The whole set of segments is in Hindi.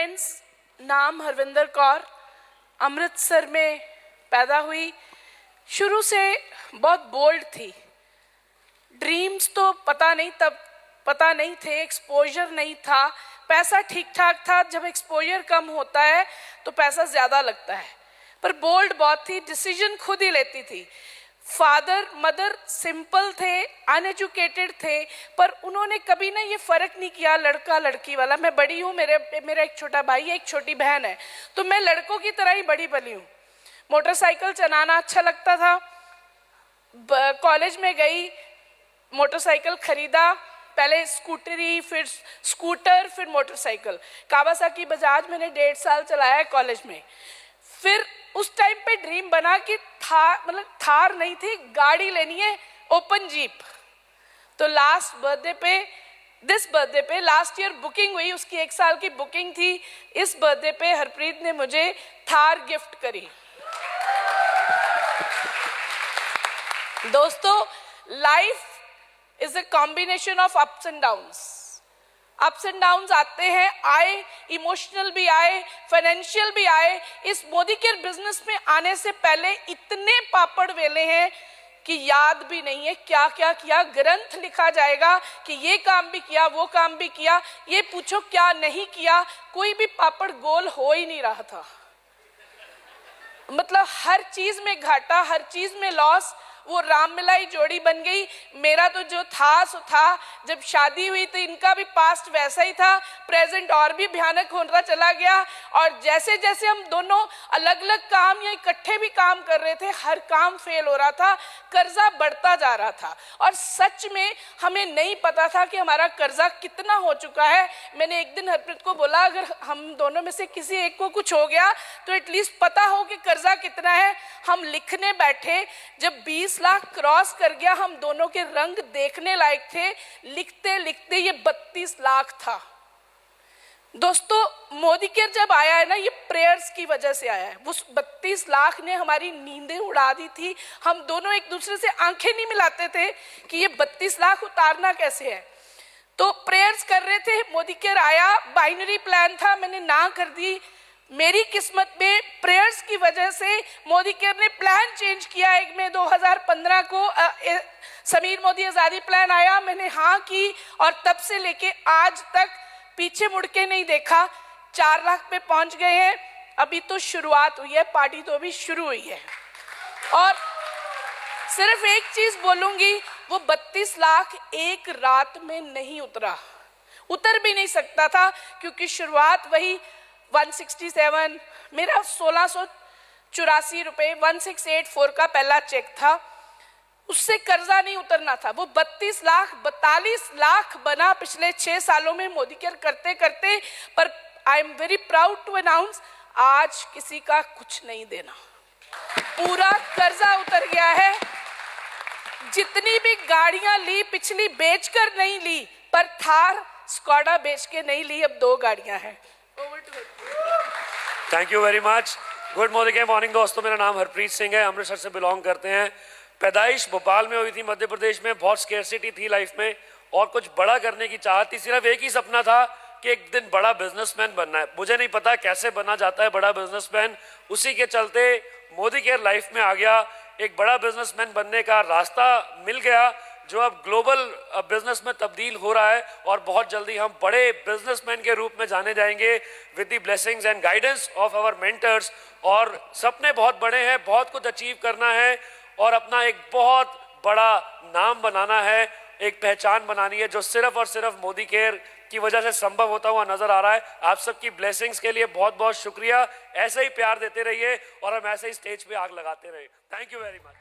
फ्रेंड्स, नाम हरविंदर कौर, अमृतसर में पैदा हुई। शुरू से बहुत बोल्ड थी। ड्रीम्स तो पता नहीं थे, एक्सपोजर नहीं था, पैसा ठीक ठाक था। जब एक्सपोजर कम होता है तो पैसा ज़्यादा लगता है, पर बोल्ड बहुत थी, डिसीजन खुद ही लेती थी। फादर मदर सिंपल थे, अनएजुकेटेड थे, पर उन्होंने कभी ना ये फ़र्क नहीं किया लड़का लड़की वाला। मैं बड़ी हूँ, मेरा एक छोटा भाई है, एक छोटी बहन है, तो मैं लड़कों की तरह ही बड़ी बनी हूँ। मोटरसाइकिल चलाना अच्छा लगता था। कॉलेज में गई, मोटरसाइकिल खरीदा, पहले स्कूटरी, फिर स्कूटर, फिर मोटरसाइकिल। कावासाकी बजाज मैंने 1.5 साल चलाया है कॉलेज में। फिर उस टाइम पे ड्रीम बना कि थार नहीं थी, गाड़ी लेनी है, ओपन जीप। तो लास्ट बर्थडे पे लास्ट ईयर बुकिंग हुई, उसकी 1 साल की बुकिंग थी। इस बर्थडे पे हरप्रीत ने मुझे थार गिफ्ट करी। दोस्तों, life is a combination of ups and downs. Ups and downs आते हैं, आए, इमोशनल भी आए, फाइनेंशियल भी आए। इस मोदी केयर बिजनेस में आने से पहले इतने पापड़ वेले हैं कि याद भी नहीं है क्या क्या किया। ग्रंथ लिखा जाएगा कि ये काम भी किया, वो काम भी किया। ये पूछो क्या नहीं किया, कोई भी पापड़ गोल हो ही नहीं रहा था। मतलब हर चीज में घाटा, हर चीज में लॉस। वो राममिलाई जोड़ी बन गई। मेरा तो जो था सो था। जब शादी हुई तो इनका भी पास्ट वैसा ही था, प्रेजेंट और भी भयानक होता चला गया। और जैसे जैसे हम दोनों अलग अलग काम या इकट्ठे भी काम कर रहे थे, हर काम फेल हो रहा था, कर्जा बढ़ता जा रहा था। और सच में हमें नहीं पता था कि हमारा कर्जा कितना हो चुका है। मैंने एक दिन हरप्रीत को बोला, अगर हम दोनों में से किसी एक को कुछ हो गया तो एटलीस्ट पता हो कि कर्जा कितना है। हम लिखने बैठे, जब 20 लाख क्रॉस कर गया, हम दोनों के रंग देखने लायक थे। लिखते लिखते ये 32 लाख था। दोस्तों, मोदी केयर जब आया है ना, ये प्रेयर्स की वजह से आया है। उस 32 लाख ने हमारी नींदें उड़ा दी थी। हम दोनों एक दूसरे से आंखें नहीं मिलाते थे कि ये 32 लाख उतारना कैसे है। तो प्रेयर्स कर रहे थे, मोदी केयर आया। बाइनरी प्लान था, मैंने ना कर दी। मेरी किस्मत में प्रेयर्स की वजह से मोदी केयर ने प्लान चेंज किया। एक में 2015 को समीर मोदी आज़ादी प्लान आया, मैंने हाँ की, और तब से लेके आज तक पीछे मुड़ के नहीं देखा। 4 लाख पे पहुंच गए हैं। अभी तो शुरुआत हुई है, पार्टी तो अभी शुरू हुई है। और सिर्फ एक चीज बोलूंगी, वो 32 लाख एक रात में नहीं उतरा, उतर भी नहीं सकता था, क्योंकि शुरुआत वही 167, मेरा 1684 रुपए 1684 का पहला चेक था। उससे कर्जा नहीं उतरना था। वो 32 लाख 42 लाख बना पिछले 6 सालों में मोदी केयर करते करते। पर I am very proud to announce, आज किसी का कुछ नहीं देना, पूरा कर्जा उतर गया है। जितनी भी गाड़ियां ली पिछली बेचकर नहीं ली, पर थार स्कॉडा बेच के नहीं ली। अब 2 गाड़ियां हैं। Thank you very much. Good morning दोस्तों, मेरा नाम हरप्रीत सिंह है, अमृतसर से बिलोंग करते हैं। पैदाइश भोपाल में हुई थी, मध्य प्रदेश में। बहुत स्केर्सिटी थी लाइफ में और कुछ बड़ा करने की चाहत थी। सिर्फ एक ही सपना था कि एक दिन बड़ा बिजनेसमैन बनना है। मुझे नहीं पता कैसे बना जाता है बड़ा बिजनेसमैन, उसी के चलते मोदी केयर लाइफ में आ गया। एक बड़ा बिजनेसमैन बनने का रास्ता मिल गया, जो अब ग्लोबल बिजनेस में तब्दील हो रहा है। और बहुत जल्दी हम बड़े बिजनेसमैन के रूप में जाने जाएंगे with the blessings and guidance of our mentors. और सपने बहुत बड़े हैं, बहुत कुछ अचीव करना है और अपना एक बहुत बड़ा नाम बनाना है, एक पहचान बनानी है, जो सिर्फ और सिर्फ मोदी केयर की वजह से संभव होता हुआ नजर आ रहा है। आप सबकी ब्लेसिंग्स के लिए बहुत बहुत शुक्रिया। ऐसे ही प्यार देते रहिए और हम ऐसे ही स्टेज पे आग लगाते रहिए। Thank you very much.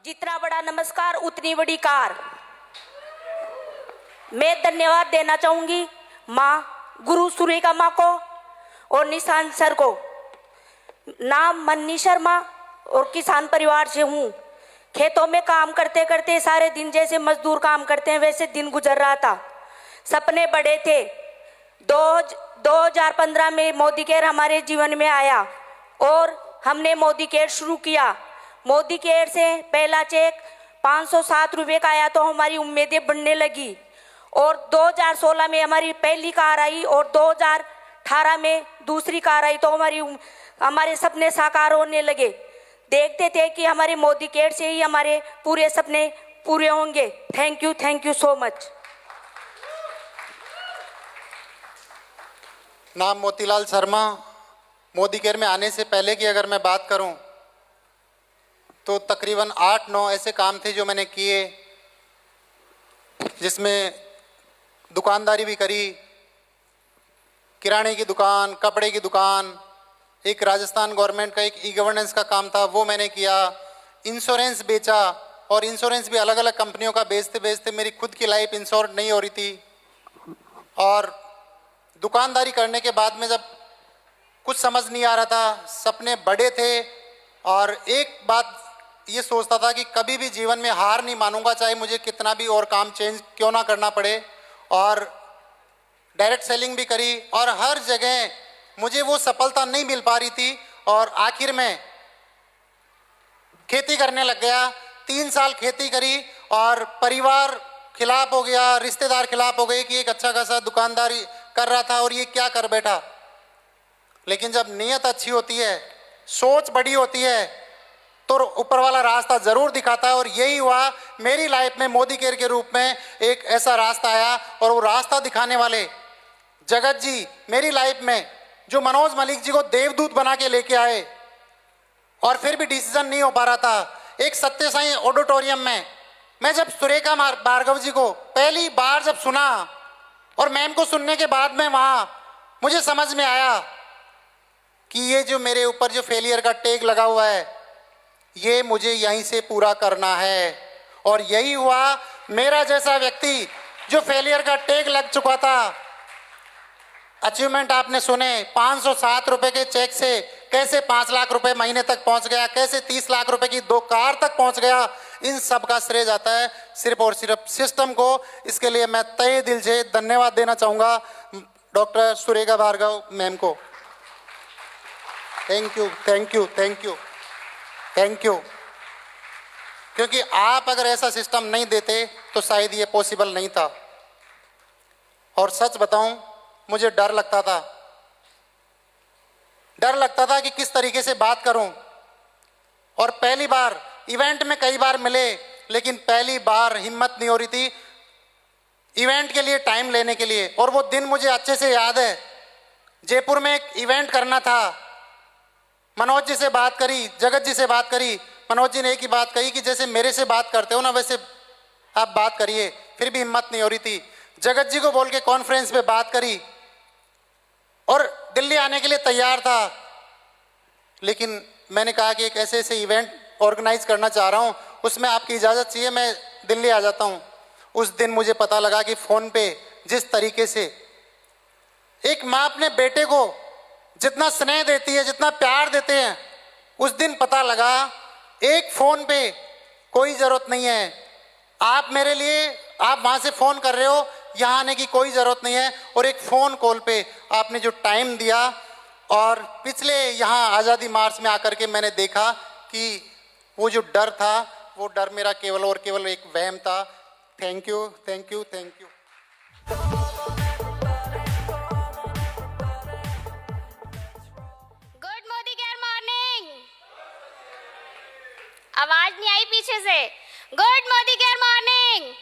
जितना बड़ा नमस्कार उतनी बड़ी कार। मैं धन्यवाद देना चाहूंगी माँ गुरु सुरेखा माँ को और निशांत सर को। नाम मन्नी शर्मा और किसान परिवार से हूँ। खेतों में काम करते करते सारे दिन जैसे मजदूर काम करते हैं वैसे दिन गुजर रहा था। सपने बड़े थे। 2015 में मोदी केयर हमारे जीवन में आया और हमने मोदी केयर शुरू किया। मोदी केयर से पहला चेक 507 रुपये का आया तो हमारी उम्मीदें बढ़ने लगी और 2016 में हमारी पहली कार आई और 2018 में दूसरी कार आई तो हमारे सपने साकार होने लगे। देखते थे कि हमारे मोदी केयर से ही हमारे पूरे सपने पूरे होंगे। Thank you so much. नाम मोतीलाल शर्मा। मोदी केयर में आने से पहले की अगर मैं बात करूं तो तकरीबन 8-9 ऐसे काम थे जो मैंने किए, जिसमें दुकानदारी भी करी, किराने की दुकान, कपड़े की दुकान, एक राजस्थान गवर्नमेंट का एक ई गवर्नेंस का काम था वो मैंने किया, इंश्योरेंस बेचा और इंश्योरेंस भी अलग अलग कंपनियों का बेचते बेचते मेरी खुद की लाइफ इंश्योर नहीं हो रही थी। और दुकानदारी करने के बाद में जब कुछ समझ नहीं आ रहा था, सपने बड़े थे और एक बात ये सोचता था कि कभी भी जीवन में हार नहीं मानूंगा, चाहे मुझे कितना भी और काम चेंज क्यों ना करना पड़े। और डायरेक्ट सेलिंग भी करी और हर जगह मुझे वो सफलता नहीं मिल पा रही थी और आखिर में खेती करने लग गया। 3 साल खेती करी और परिवार खिलाफ हो गया, रिश्तेदार खिलाफ हो गए कि एक अच्छा खासा दुकानदारी कर रहा था और ये क्या कर बैठा। लेकिन जब नीयत अच्छी होती है, सोच बड़ी होती है तो ऊपर वाला रास्ता जरूर दिखाता है और यही हुआ मेरी लाइफ में। मोदी केयर के रूप में एक ऐसा रास्ता आया और वो रास्ता दिखाने वाले जगत जी मेरी लाइफ में, जो मनोज मलिक जी को देवदूत बना के लेके आए और फिर भी डिसीजन नहीं हो पा रहा था। एक सत्य साई ऑडिटोरियम में मैं जब सुरेखा भार्गव जी को पहली बार जब सुना और मैम को सुनने के बाद में वहां मुझे समझ में आया कि ये जो मेरे ऊपर जो फेलियर का टैग लगा हुआ है ये मुझे यहीं से पूरा करना है। और यही हुआ, मेरा जैसा व्यक्ति जो फेलियर का टैग लग चुका था, अचीवमेंट आपने सुने, 507 रुपए के चेक से कैसे 5 लाख रुपए महीने तक पहुंच गया, कैसे 30 लाख रुपए की 2 कार तक पहुंच गया, इन सब का श्रेय जाता है सिर्फ और सिर्फ सिस्टम को। इसके लिए मैं तहे दिल से धन्यवाद देना चाहूंगा डॉक्टर सुरेखा भार्गव मैम को। Thank you thank you thank you thank you. क्योंकि आप अगर ऐसा सिस्टम नहीं देते तो शायद ये पॉसिबल नहीं था। और सच बताऊं, मुझे डर लगता था कि किस तरीके से बात करूं। और पहली बार इवेंट में कई बार मिले, लेकिन पहली बार हिम्मत नहीं हो रही थी इवेंट के लिए टाइम लेने के लिए। और वो दिन मुझे अच्छे से याद है, जयपुर में एक इवेंट करना था। मनोज जी से बात करी, जगत जी से बात करी, मनोज जी ने एक ही बात कही कि जैसे मेरे से बात करते हो ना वैसे आप बात करिए, फिर भी हिम्मत नहीं हो रही थी। जगत जी को बोल के कॉन्फ्रेंस में बात करी और दिल्ली आने के लिए तैयार था। लेकिन मैंने कहा कि एक ऐसे ऐसे इवेंट ऑर्गेनाइज करना चाह रहा हूँ, उसमें आपकी इजाज़त चाहिए, मैं दिल्ली आ जाता हूँ। उस दिन मुझे पता लगा कि फ़ोन पे जिस तरीके से एक माँ अपने बेटे को जितना स्नेह देती है, जितना प्यार देते हैं, उस दिन पता लगा एक फ़ोन पे कोई ज़रूरत नहीं है। आप मेरे लिए, आप वहाँ से फ़ोन कर रहे हो, यहाँ आने की कोई ज़रूरत नहीं है। और एक फ़ोन कॉल पे आपने जो टाइम दिया, और पिछले यहाँ आज़ादी मार्च में आकर के मैंने देखा कि वो जो डर था, वो डर मेरा केवल और केवल एक वहम था। Thank you thank you thank you. Good Modi care morning. आवाज नहीं आई पीछे से। Good Modi care morning.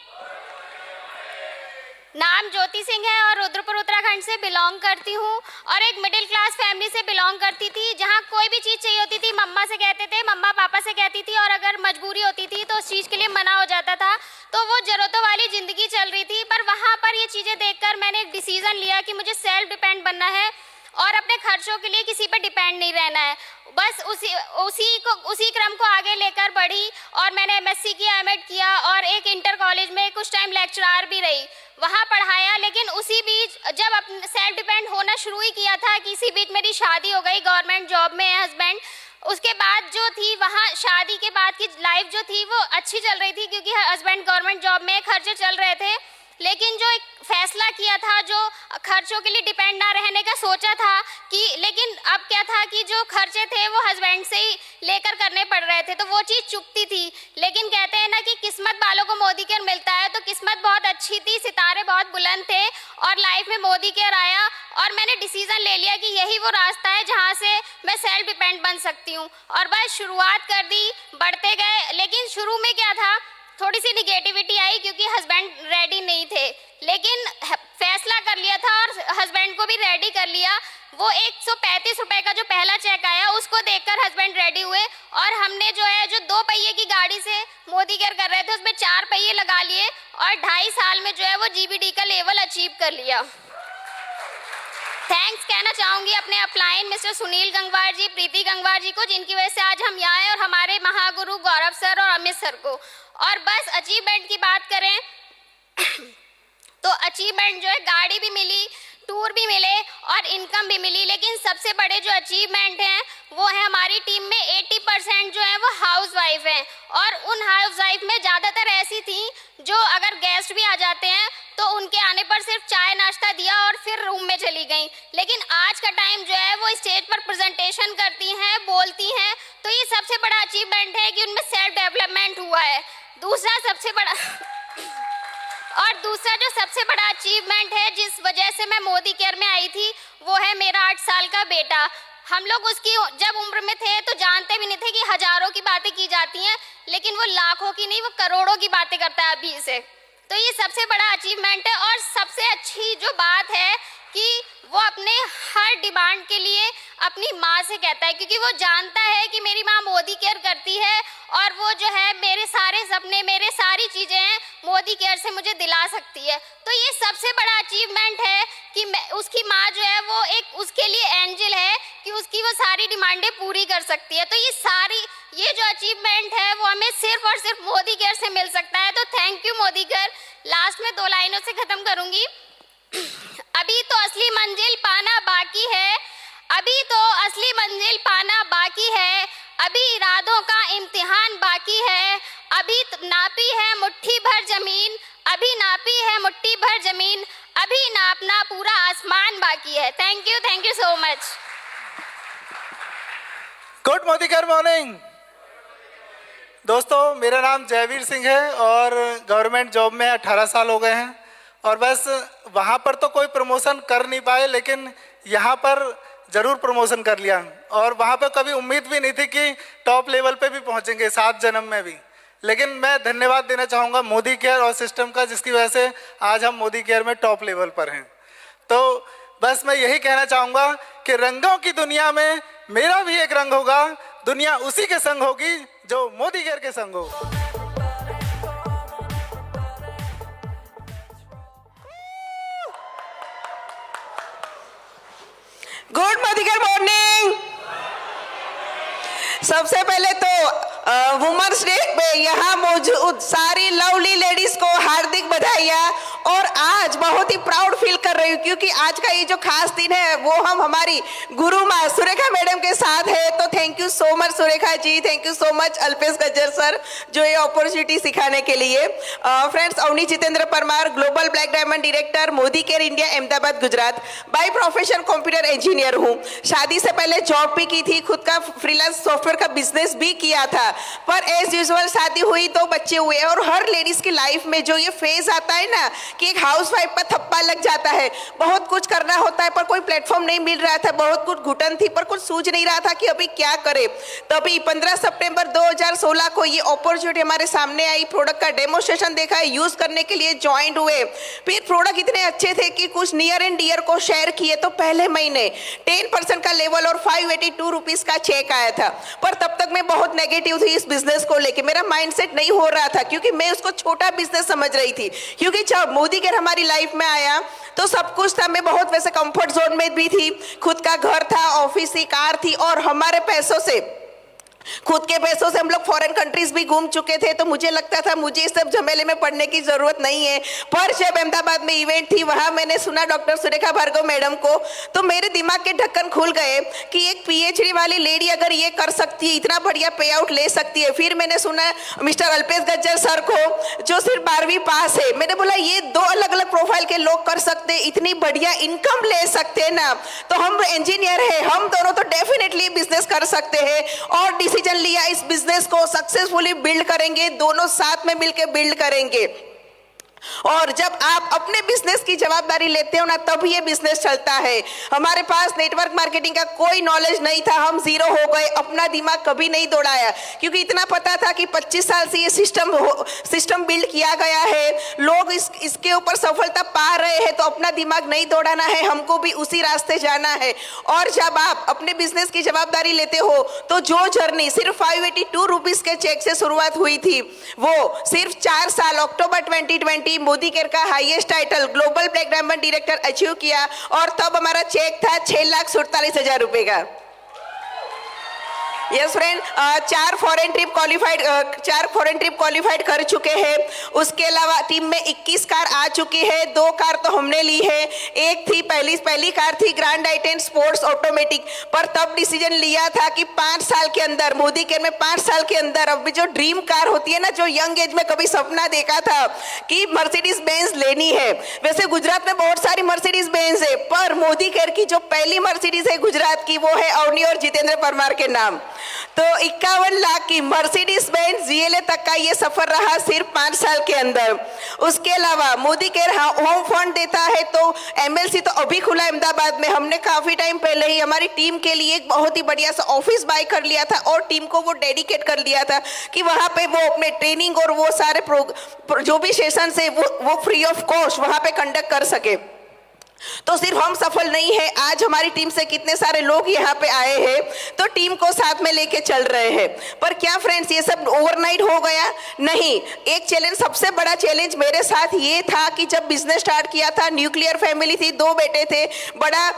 नाम ज्योति सिंह है और रुद्रपुर उत्तराखंड से बिलोंग करती हूँ और एक मिडिल क्लास फैमिली से बिलोंग करती थी, जहाँ कोई भी चीज़ चाहिए होती थी मम्मा से कहते थे, मम्मा पापा से कहती थी, और अगर मजबूरी होती थी तो उस चीज़ के लिए मना हो जाता था। तो वो ज़रूरतों वाली ज़िंदगी चल रही थी। पर वहाँ पर ये चीज़ें देखकर मैंने एक डिसीज़न लिया कि मुझे सेल्फ डिपेंड बनना है और अपने खर्चों के लिए किसी पर डिपेंड नहीं रहना है। बस उसी क्रम को आगे लेकर बढ़ी और मैंने एमएससी किया, एमएड किया और एक इंटर कॉलेज में कुछ टाइम लेक्चरार भी रही, वहाँ पढ़ाया। लेकिन उसी बीच जब अपने सेल्फ डिपेंड होना शुरू ही किया था कि इसी बीच मेरी शादी हो गई, गवर्नमेंट जॉब में है हस्बैंड। उसके बाद जो थी वहाँ शादी के बाद की लाइफ जो थी वो अच्छी चल रही थी, क्योंकि हस्बैंड गवर्नमेंट जॉब में, खर्चे चल रहे थे। लेकिन जो एक फैसला किया था, जो खर्चों के लिए डिपेंड ना रहने का सोचा था कि, लेकिन अब क्या था कि जो खर्चे थे वो हस्बैंड से ही लेकर करने पड़ रहे थे, तो वो चीज़ चुभती थी। लेकिन कहते हैं ना कि किस्मत वालों को मोदी केयर मिलता है, तो किस्मत बहुत अच्छी थी, सितारे बहुत बुलंद थे और लाइफ में मोदी केयर आया और मैंने डिसीजन ले लिया कि यही वो रास्ता है जहाँ से मैं सेल्फ डिपेंड बन सकती हूँ। और बस शुरुआत कर दी, बढ़ते गए। लेकिन शुरू में क्या था, थोड़ी सी निगेटिविटी आई क्योंकि हस्बैंड रेडी नहीं थे, लेकिन फैसला कर लिया था और हस्बैंड को भी रेडी कर लिया। वो 135 रुपए का जो पहला चेक आया उसको देखकर हस्बैंड रेडी हुए और हमने जो है, जो 2 पहिए की गाड़ी से मोदी केयर कर रहे थे उसमें 4 पहिए लगा लिए और 2.5 साल में जो है वो GBD का लेवल अचीव कर लिया। थैंक्स कहना चाहूंगी अपने अपलाइन मिस्टर सुनील गंगवार जी, प्रीति गंगवार जी को, जिनकी वजह से आज हम यहाँ आए, और हमारे महागुरु गौरव सर और अमित सर को। और बस अचीवमेंट की बात करें तो अचीवमेंट जो है, गाड़ी भी मिली, टूर भी मिले और इनकम भी मिली। लेकिन सबसे बड़े जो अचीवमेंट हैं वो है हमारी टीम में 80% जो है वो हाउस वाइफ हैं, और उन हाउस वाइफ में ज़्यादातर ऐसी थी जो अगर गेस्ट भी आ जाते हैं तो उनके आने पर सिर्फ चाय नाश्ता दिया और फिर रूम में चली गई। लेकिन आज का टाइम जो है वो स्टेज पर प्रेजेंटेशन करती हैं, बोलती हैं, तो ये सबसे बड़ा अचीवमेंट है कि उनमें सेल्फ डेवलपमेंट हुआ है। दूसरा जो सबसे बड़ा अचीवमेंट है जिस वजह से मैं मोदी केयर में आई थी, वो है मेरा 8 साल का बेटा। हम लोग उसकी जब उम्र में थे तो जानते भी नहीं थे कि हजारों की बातें की जाती हैं, लेकिन वो लाखों की नहीं, वो करोड़ों की बातें करता है अभी से। तो ये सबसे बड़ा अचीवमेंट है। और सबसे अच्छी जो बात है कि वो अपने हर डिमांड के लिए अपनी माँ से कहता है, क्योंकि वो जानता है कि मेरी माँ मोदी केयर करती है और वो जो है मेरे सारे सपने, मेरे सारी चीज़ें हैं मोदी केयर से मुझे दिला सकती है। तो ये सबसे बड़ा अचीवमेंट है कि उसकी माँ जो है वो एक उसके लिए एंजल है कि उसकी वो सारी डिमांडें पूरी कर सकती है। तो ये जो अचीवमेंट है वो हमें सिर्फ और सिर्फ मोदी केयर से मिल सकता है। तो thank you Modi care. Last में 2 लाइनों से ख़त्म करूँगी। अभी तो असली मंजिल पाना बाकी है, अभी तो असली मंजिल पाना बाकी है, अभी इरादों का इम्तिहान बाकी है, अभी नापी है मुट्ठी भर जमीन, अभी नापी है मुट्ठी भर जमीन, अभी नापना पूरा आसमान बाकी है। Thank you so much. Good Modi care morning दोस्तों, मेरा नाम जयवीर सिंह है और गवर्नमेंट जॉब में 18 साल हो गए हैं। और बस वहाँ पर तो कोई प्रमोशन कर नहीं पाए, लेकिन यहाँ पर ज़रूर प्रमोशन कर लिया। और वहाँ पर कभी उम्मीद भी नहीं थी कि टॉप लेवल पे भी पहुँचेंगे 7 जन्म में भी। लेकिन मैं धन्यवाद देना चाहूँगा मोदी केयर और सिस्टम का, जिसकी वजह से आज हम मोदी केयर में टॉप लेवल पर हैं। तो बस मैं यही कहना चाहूँगा कि रंगों की दुनिया में मेरा भी एक रंग होगा, दुनिया उसी के संग होगी जो मोदी केयर के संग हो। Good Modi care morning. सबसे पहले तो वुमेन्स डे पे यहाँ मौजूद सारी लवली लेडीज को हार्दिक बधाइयाँ। और आज बहुत ही प्राउड फील कर रही हूँ क्योंकि आज का ये जो खास दिन है वो हम हमारी गुरु माँ सुरेखा मैडम के साथ है। तो thank you so much Surekha ji, thank you so much Alpesh Gajjar sir जो ये अपॉर्चुनिटी सिखाने के लिए। Friends, Avani Jitendra Parmar, global black diamond director, Modi care India, Ahmedabad, Gujarat. By profession computer engineer हूँ। शादी से पहले जॉब भी की थी, खुद का फ्रीलांस सॉफ्टवेयर का बिजनेस भी किया था, पर एज यूजुअल शादी हुई, 2 बच्चे हुए। और हर लेडीज की लाइफ में जो ये फेज आता है ना कि एक हाउसवाइफ पर थप्पा लग जाता है, बहुत कुछ करना होता है पर कोई प्लेटफॉर्म नहीं मिल रहा था, बहुत कुछ घुटन थी पर कुछ सूझ नहीं रहा था कि अभी क्या करे। तभी 15 सितंबर 2016 को ये अपॉर्चुनिटी हमारे सामने आई। प्रोडक्ट का डेमोस्ट्रेशन देखा, यूज करने के लिए ज्वाइंट हुए। फिर प्रोडक्ट इतने अच्छे थे कि कुछ नियर एंड डियर को शेयर किए तो पहले महीने 10% का लेवल और 582 रुपीज का चेक आया था। पर तब तक मैं बहुत नेगेटिव थी इस बिजनेस को लेके, मेरा माइंडसेट नहीं हो रहा था क्योंकि मैं उसको छोटा बिजनेस समझ रही थी। क्योंकि जब मोदी केयर हमारी लाइफ में आया तो सब कुछ था, मैं बहुत वैसे कंफर्ट जोन में भी थी, खुद का घर था, ऑफिस थी, कार थी और हमारे पैसों से खुद के पैसों से हम लोग फॉरेन कंट्रीज भी घूम चुके थे, तो मुझे लगता था मुझे इस सब झमेले में पड़ने की जरूरत नहीं है। पर जब अहमदाबाद में इवेंट थी, वहां मैंने सुना डॉक्टर सुरेखा भार्गव मैडम को, तो मेरे दिमाग के ढक्कन खुल गए कि एक पीएचडी वाली लेडी अगर ये कर सकती है, इतना बढ़िया पे आउट ले सकती है। फिर मैंने सुना मिस्टर अल्पेश गज्जर सर को, जो सिर्फ 12वीं पास है। मैंने बोला ये 2 अलग अलग प्रोफाइल के लोग कर सकते, इतनी बढ़िया इनकम ले सकते हैं ना, तो हम इंजीनियर है, हम दोनों तो डेफिनेटली बिजनेस कर सकते हैं। और डिसीजन लिया, इस बिजनेस को सक्सेसफुली बिल्ड करेंगे, दोनों साथ में मिलकर बिल्ड करेंगे। और जब आप अपने बिजनेस की जवाबदारी लेते हो ना, तब ये बिजनेस चलता है। हमारे पास नेटवर्क मार्केटिंग का कोई नॉलेज नहीं था, हम जीरो हो गए, अपना दिमाग कभी नहीं दौड़ाया, क्योंकि इतना पता था कि 25 साल से ये सिस्टम बिल्ड किया गया है, लोग इसके ऊपर सफलता पा रहे हैं, तो अपना दिमाग नहीं दौड़ाना है, हमको भी उसी रास्ते जाना है। और जब आप अपने बिजनेस की जवाबदारी लेते हो, तो जो जर्नी सिर्फ 582 रुपीज के चेक से शुरुआत हुई थी, वो सिर्फ 4 साल अक्टूबर 2020 मोदी केयर का highest title global black diamond director achieve किया। और तब हमारा चेक था 6,47,000 रुपए का। Yes friend, 4 foreign trip qualified कर चुके हैं। उसके अलावा टीम में 21 कार आ चुकी है, 2 कार तो हमने ली है। एक थी पहली कार थी ग्रैंड आई-10 स्पोर्ट्स ऑटोमेटिक, पर तब डिसीजन लिया था कि 5 साल के अंदर, मोदी केयर में 5 साल के अंदर, अब जो ड्रीम कार होती है ना, जो यंग एज में कभी सपना देखा था कि मर्सिडीज बेंज लेनी है। वैसे गुजरात में बहुत सारी मर्सिडीज बेंज है, पर मोदी केयर की जो पहली मर्सिडीज है गुजरात की, वो है अवनी और जितेंद्र परमार के नाम। तो 51 लाख की मर्सिडीज बेंज जीएलए तक का ये सफर रहा सिर्फ 5 साल के अंदर। उसके अलावा मोदी केयर होम फंड देता है, तो एमएलसी तो अभी खुला अहमदाबाद में। हमने काफी टाइम पहले ही हमारी टीम के लिए एक बहुत ही बढ़िया सा ऑफिस बाय कर लिया था, और टीम को वो डेडिकेट कर लिया था कि वहां पे वो अपने ट्रेनिंग और वो सारे जो भी सेशन है वो फ्री ऑफ कॉस्ट वहां पे कंडक्ट कर सके। तो सिर्फ हम सफल नहीं है, आज हमारी टीम से कितने सारे लोग यहाँ पे आए हैं, तो टीम को साथ में लेके चल रहे हैं। पर क्या फ्रेंड्स ये सब ओवरनाइट हो गया? नहीं। एक चैलेंज, सबसे बड़ा चैलेंज मेरे साथ ये था कि जब बिजनेस स्टार्ट किया था, न्यूक्लियर फैमिली थी, 2 बेटे थे, बड़ा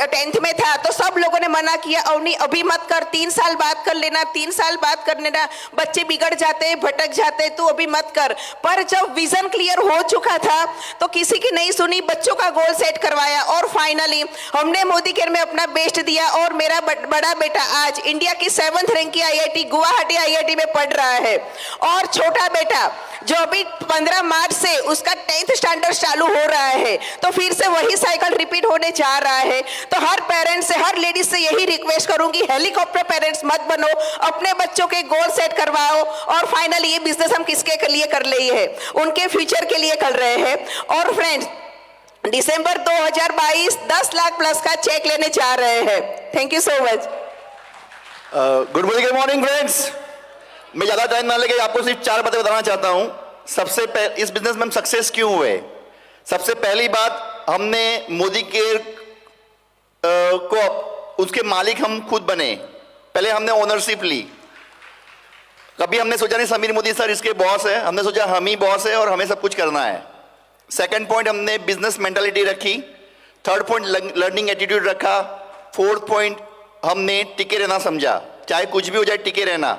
10th में था, तो सब लोगों ने मना किया, अवनी अभी मत कर, 3 साल बाद कर लेना, 3 साल बाद कर लेना, बच्चे बिगड़ जाते, भटक जाते, तू अभी मत कर। पर जब विजन क्लियर हो चुका था, तो किसी की नहीं सुनी, बच्चों का गोल सेट करवाया, और फाइनली हमने मोदी केयर में अपना बेस्ट दिया। और मेरा बड़ा बेटा आज इंडिया की 7th रैंक की आईआईटी गुवाहाटी आईआईटी में पढ़ रहा है, और छोटा बेटा जो अभी 15 मार्च से उसका 10th स्टैंडर्ड चालू हो रहा है, तो फिर से वही साइकिल रिपीट होने जा रहा है। तो हर पेरेंट्स से, हर लेडीज से यही रिक्वेस्ट करूंगी, हेलीकॉप्टर पेरेंट्स मत बनो, अपने बच्चों के गोल सेट करवाओ। और फाइनली ये बिजनेस हम किसके लिए कर रही है? उनके फ्यूचर के लिए कर रहे हैं। और फ्रेंड्स, दिसंबर 2022 10 लाख प्लस का चेक लेने जा रहे हैं। Thank you so much. Good morning friends. मैं ज़्यादा टाइम ना लेके आपको सिर्फ 4 बातें बताना चाहता हूँ। सबसे पहले, इस बिजनेस में हम सक्सेस क्यों हुए? सबसे पहली बात, हमने मोदी केयर को, उसके मालिक हम खुद बने। पहले हमने ओनरशिप ली। कभी हमने सोचा नहीं समीर मोदी सर इसके बॉस है, हमने सोचा हम ही बॉस है और हमें सब कुछ करना है। सेकंड पॉइंट, हमने बिजनेस मेंटालिटी रखी। थर्ड पॉइंट, लर्निंग एटीट्यूड रखा। फोर्थ पॉइंट, हमने टिके रहना समझा, चाहे कुछ भी हो जाए टिके रहना,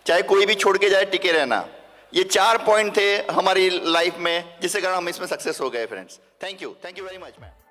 चाहे कोई भी छोड़ के जाए टिके रहना। ये 4 पॉइंट थे हमारी लाइफ में, जिससे कारण हम इसमें सक्सेस हो गए friends. Thank you very much ma'am.